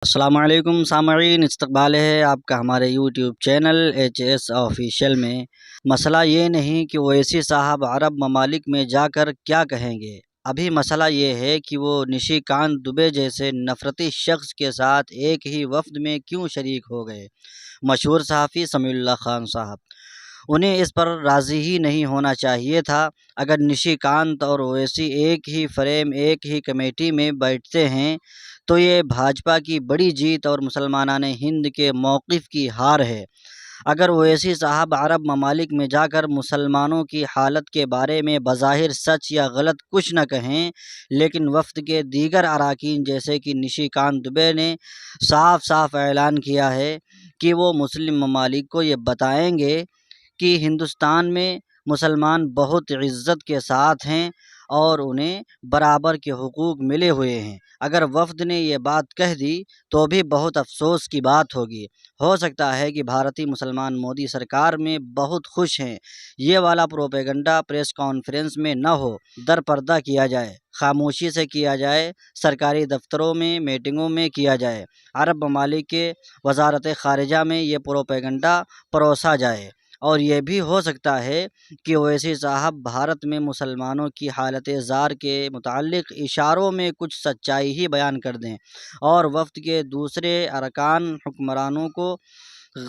السلام علیکم سامعین، استقبال ہے آپ کا ہمارے یوٹیوب چینل ایچ آفیشیل میں۔ مسئلہ یہ نہیں کہ اویسی صاحب عرب ممالک میں جا کر کیا کہیں گے، ابھی مسئلہ یہ ہے کہ وہ نشی کانت دوبے جیسے نفرتی شخص کے ساتھ ایک ہی وفد میں کیوں شریک ہو گئے۔ مشہور صحافی سمیع اللہ خان صاحب، انہیں اس پر راضی ہی نہیں ہونا چاہیے تھا۔ اگر نشی کانت اور اویسی ایک ہی فریم ایک ہی کمیٹی میں بیٹھتے ہیں تو یہ بھاجپا کی بڑی جیت اور مسلمانان ہند کے موقف کی ہار ہے۔ اگر اویسی صاحب عرب ممالک میں جا کر مسلمانوں کی حالت کے بارے میں بظاہر سچ یا غلط کچھ نہ کہیں، لیکن وفد کے دیگر اراکین جیسے کہ نشی کانت دوبے نے صاف صاف اعلان کیا ہے کہ وہ مسلم ممالک کو یہ بتائیں گے کہ ہندوستان میں مسلمان بہت عزت کے ساتھ ہیں اور انہیں برابر کے حقوق ملے ہوئے ہیں، اگر وفد نے یہ بات کہہ دی تو بھی بہت افسوس کی بات ہوگی۔ ہو سکتا ہے کہ بھارتی مسلمان مودی سرکار میں بہت خوش ہیں۔ یہ والا پروپیگنڈا پریس کانفرنس میں نہ ہو، در پردہ کیا جائے، خاموشی سے کیا جائے، سرکاری دفتروں میں میٹنگوں میں کیا جائے، عرب ممالک کے وزارت خارجہ میں یہ پروپیگنڈا پروسا جائے۔ اور یہ بھی ہو سکتا ہے کہ اویسی صاحب بھارت میں مسلمانوں کی حالت زار کے متعلق اشاروں میں کچھ سچائی ہی بیان کر دیں اور وفد کے دوسرے ارکان حکمرانوں کو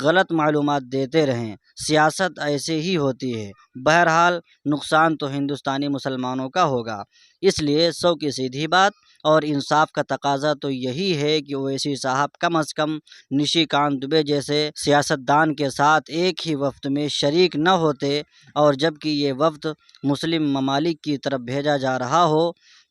غلط معلومات دیتے رہیں۔ سیاست ایسے ہی ہوتی ہے۔ بہرحال نقصان تو ہندوستانی مسلمانوں کا ہوگا، اس لیے 100 کی سیدھی بات اور انصاف کا تقاضا تو یہی ہے کہ اویسی صاحب کم از کم نشی کانت دوبے جیسے سیاستدان کے ساتھ ایک ہی وفد میں شریک نہ ہوتے، اور جب کہ یہ وفد مسلم ممالک کی طرف بھیجا جا رہا ہو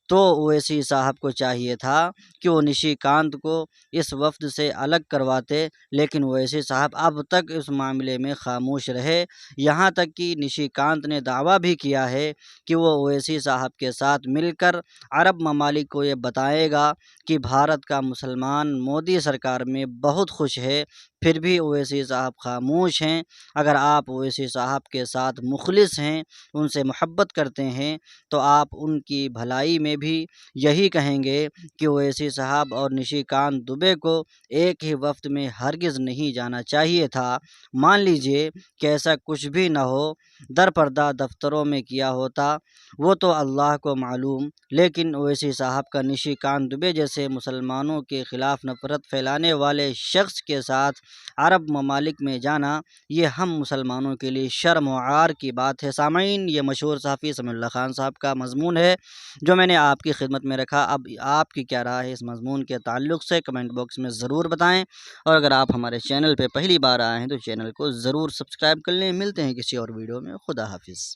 تو اویسی صاحب کو چاہیے تھا کہ وہ نشی کانت کو اس وفد سے الگ کرواتے، لیکن اویسی صاحب اب تک اس معاملے میں خاموش رہے۔ یہاں تک کہ نشی کانت نے دعویٰ بھی کیا ہے کہ وہ اویسی صاحب کے ساتھ مل کر عرب ممالک کو یہ بتائے گا کہ بھارت کا مسلمان مودی سرکار میں بہت خوش ہے، پھر بھی اویسی صاحب خاموش ہیں۔ اگر آپ اویسی صاحب کے ساتھ مخلص ہیں، ان سے محبت کرتے ہیں، تو آپ ان کی بھلائی میں بھی یہی کہیں گے کہ اویسی صاحب اور نشی کانت دوبے کو ایک ہی وفد میں ہرگز نہیں جانا چاہیے تھا۔ مان لیجئے کہ ایسا کچھ بھی نہ ہو، در پردہ دفتروں میں کیا ہوتا، وہ تو اللہ کو معلوم، لیکن اویسی صاحب کا نشی کانت دوبے جیسے مسلمانوں کے خلاف نفرت پھیلانے والے شخص کے ساتھ عرب ممالک میں جانا، یہ ہم مسلمانوں کے لیے شرم و عار کی بات ہے۔ سامعین، یہ مشہور صحافی سمیع اللہ خان صاحب کا مضمون ہے جو میں نے آپ کی خدمت میں رکھا۔ اب آپ کی کیا رائے ہے اس مضمون کے تعلق سے کمنٹ باکس میں ضرور بتائیں، اور اگر آپ ہمارے چینل پہ پہلی بار آئے ہیں تو چینل کو ضرور سبسکرائب کر لیں۔ ملتے ہیں کسی اور ویڈیو میں۔ خدا حافظ۔